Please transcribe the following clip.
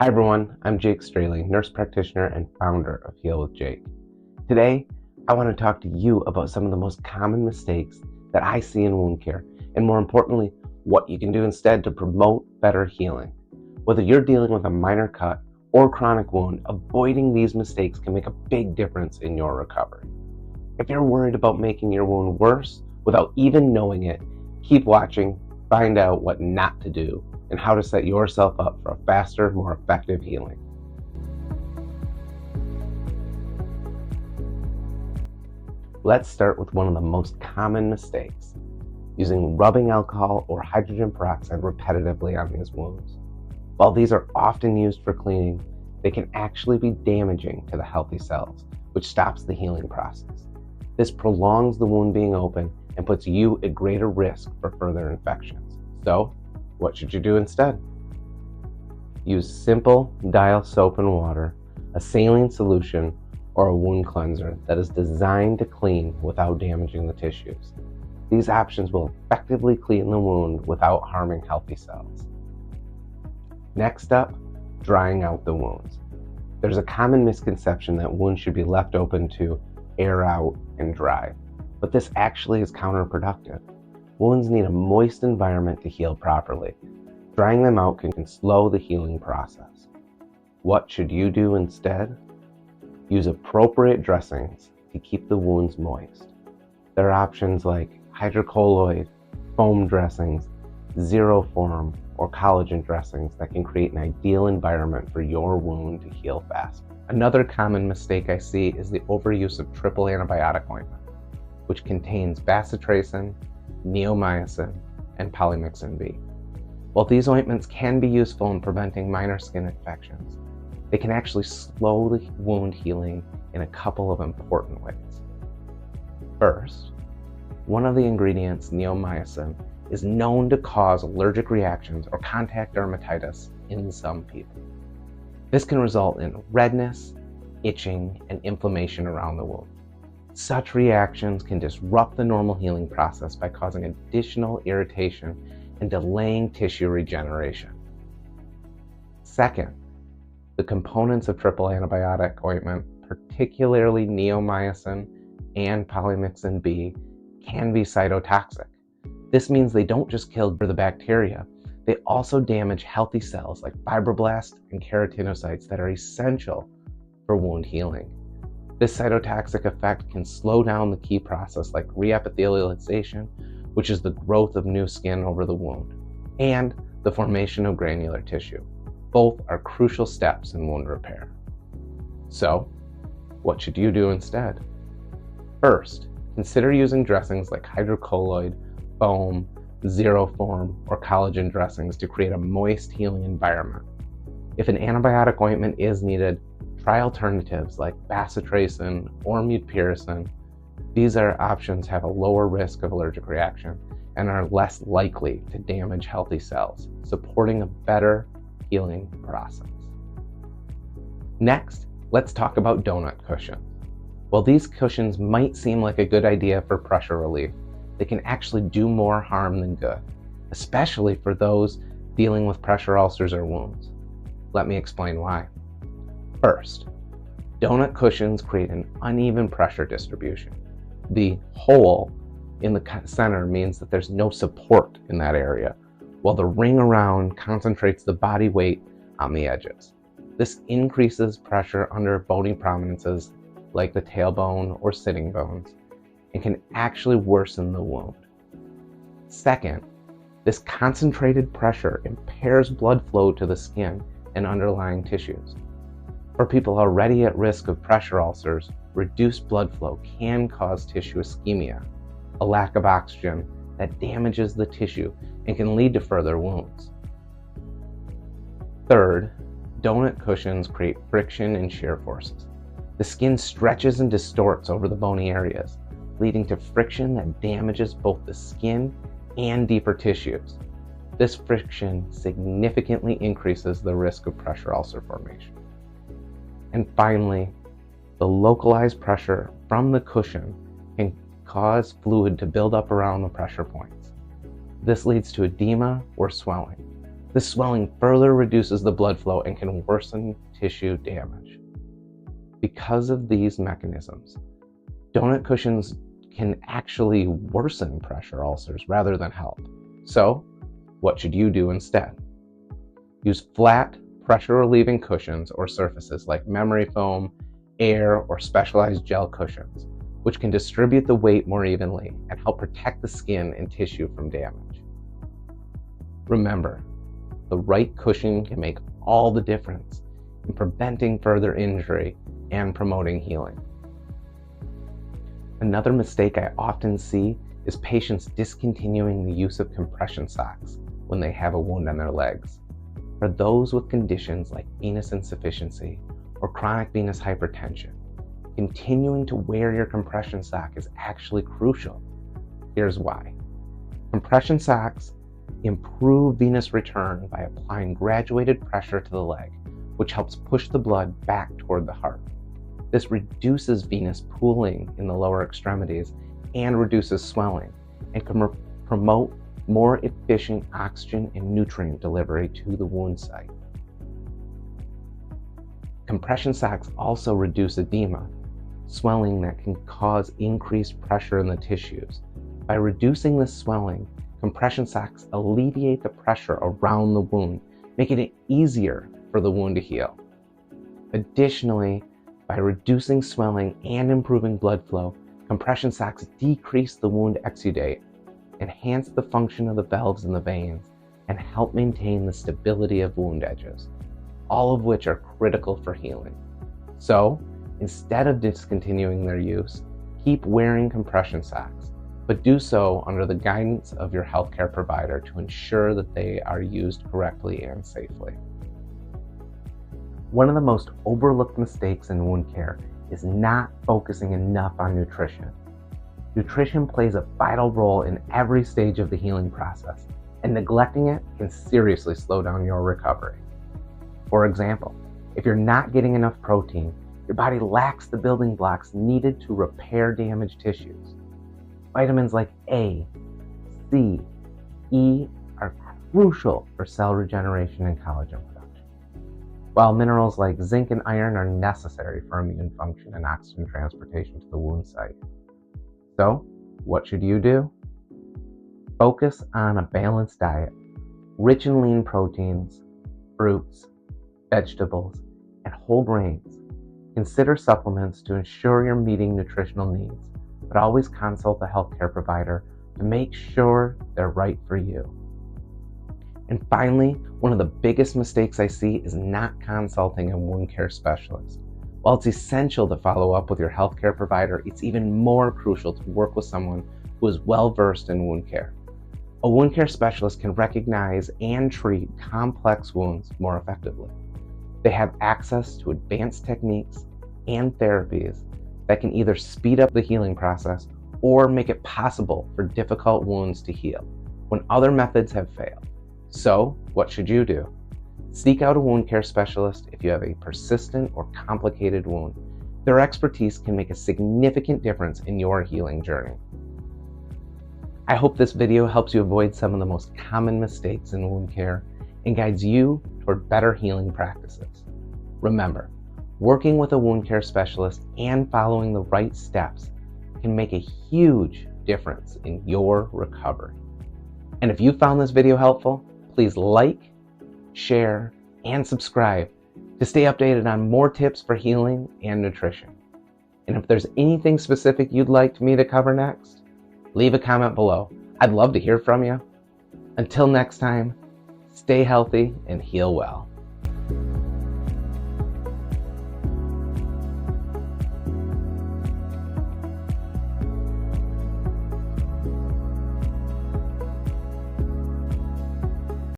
Hi everyone, I'm Jake Straley, nurse practitioner and founder of Heal with Jake. Today, I want to talk to you about some of the most common mistakes that I see in wound care, and more importantly, what you can do instead to promote better healing. Whether you're dealing with a minor cut or chronic wound, avoiding these mistakes can make a big difference in your recovery. If you're worried about making your wound worse without even knowing it, keep watching, find out what not to do, and how to set yourself up for a faster, more effective healing. Let's start with one of the most common mistakes, using rubbing alcohol or hydrogen peroxide repetitively on these wounds. While these are often used for cleaning, they can actually be damaging to the healthy cells, which stops the healing process. This prolongs the wound being open and puts you at greater risk for further infections. So, what should you do instead? Use simple dial soap and water, a saline solution, or a wound cleanser that is designed to clean without damaging the tissues. These options will effectively clean the wound without harming healthy cells. Next up, drying out the wounds. There's a common misconception that wounds should be left open to air out and dry, but this actually is counterproductive. Wounds need a moist environment to heal properly. Drying them out can slow the healing process. What should you do instead? Use appropriate dressings to keep the wounds moist. There are options like hydrocolloid, foam dressings, zero-form, or collagen dressings that can create an ideal environment for your wound to heal fast. Another common mistake I see is the overuse of triple antibiotic ointment, which contains bacitracin, neomycin, and polymyxin B. While these ointments can be useful in preventing minor skin infections, they can actually slow the wound healing in a couple of important ways. First, one of the ingredients, neomycin, is known to cause allergic reactions or contact dermatitis in some people. This can result in redness, itching, and inflammation around the wound. Such reactions can disrupt the normal healing process by causing additional irritation and delaying tissue regeneration. Second, the components of triple antibiotic ointment, particularly neomycin and polymyxin B, can be cytotoxic. This means they don't just kill the bacteria, they also damage healthy cells like fibroblasts and keratinocytes that are essential for wound healing. This cytotoxic effect can slow down the key process like reepithelialization, which is the growth of new skin over the wound, and the formation of granular tissue. Both are crucial steps in wound repair. So, what should you do instead? First, consider using dressings like hydrocolloid, foam, zero-form, or collagen dressings to create a moist healing environment. If an antibiotic ointment is needed, try alternatives like bacitracin or mupirocin. These options have a lower risk of allergic reaction and are less likely to damage healthy cells, supporting a better healing process. Next, let's talk about doughnut cushions. While these cushions might seem like a good idea for pressure relief, they can actually do more harm than good, especially for those dealing with pressure ulcers or wounds. Let me explain why. First, doughnut cushions create an uneven pressure distribution. The hole in the center means that there's no support in that area, while the ring around concentrates the body weight on the edges. This increases pressure under bony prominences like the tailbone or sitting bones and can actually worsen the wound. Second, this concentrated pressure impairs blood flow to the skin and underlying tissues. For people already at risk of pressure ulcers, reduced blood flow can cause tissue ischemia, a lack of oxygen that damages the tissue and can lead to further wounds. Third, doughnut cushions create friction and shear forces. The skin stretches and distorts over the bony areas, leading to friction that damages both the skin and deeper tissues. This friction significantly increases the risk of pressure ulcer formation. And finally, the localized pressure from the cushion can cause fluid to build up around the pressure points. This leads to edema or swelling. This swelling further reduces the blood flow and can worsen tissue damage. Because of these mechanisms, donut cushions can actually worsen pressure ulcers rather than help. So, what should you do instead? Use flat, pressure-relieving cushions or surfaces like memory foam, air, or specialized gel cushions, which can distribute the weight more evenly and help protect the skin and tissue from damage. Remember, the right cushion can make all the difference in preventing further injury and promoting healing. Another mistake I often see is patients discontinuing the use of compression socks when they have a wound on their legs. For those with conditions like venous insufficiency or chronic venous hypertension, continuing to wear your compression sock is actually crucial. Here's why. Compression socks improve venous return by applying graduated pressure to the leg, which helps push the blood back toward the heart. This reduces venous pooling in the lower extremities and reduces swelling, and can promote more efficient oxygen and nutrient delivery to the wound site. Compression socks also reduce edema, swelling that can cause increased pressure in the tissues. By reducing this swelling, compression socks alleviate the pressure around the wound, making it easier for the wound to heal. Additionally, by reducing swelling and improving blood flow, compression socks decrease the wound exudate, enhance the function of the valves in the veins, and help maintain the stability of wound edges, all of which are critical for healing. So, instead of discontinuing their use, keep wearing compression socks, but do so under the guidance of your healthcare provider to ensure that they are used correctly and safely. One of the most overlooked mistakes in wound care is not focusing enough on nutrition. Nutrition plays a vital role in every stage of the healing process, and neglecting it can seriously slow down your recovery. For example, if you're not getting enough protein, your body lacks the building blocks needed to repair damaged tissues. Vitamins like A, C, E are crucial for cell regeneration and collagen production, while minerals like zinc and iron are necessary for immune function and oxygen transportation to the wound site. So, what should you do? Focus on a balanced diet, rich in lean proteins, fruits, vegetables, and whole grains. Consider supplements to ensure you're meeting nutritional needs, but always consult a healthcare provider to make sure they're right for you. And finally, one of the biggest mistakes I see is not consulting a wound care specialist. While it's essential to follow up with your healthcare provider, it's even more crucial to work with someone who is well-versed in wound care. A wound care specialist can recognize and treat complex wounds more effectively. They have access to advanced techniques and therapies that can either speed up the healing process or make it possible for difficult wounds to heal when other methods have failed. So, what should you do? Seek out a wound care specialist if you have a persistent or complicated wound. Their expertise can make a significant difference in your healing journey. I hope this video helps you avoid some of the most common mistakes in wound care and guides you toward better healing practices. Remember, working with a wound care specialist and following the right steps can make a huge difference in your recovery. And if you found this video helpful, please like, share, and subscribe to stay updated on more tips for healing and nutrition. And if there's anything specific you'd like me to cover next, leave a comment below. I'd love to hear from you. Until next time, stay healthy and heal well.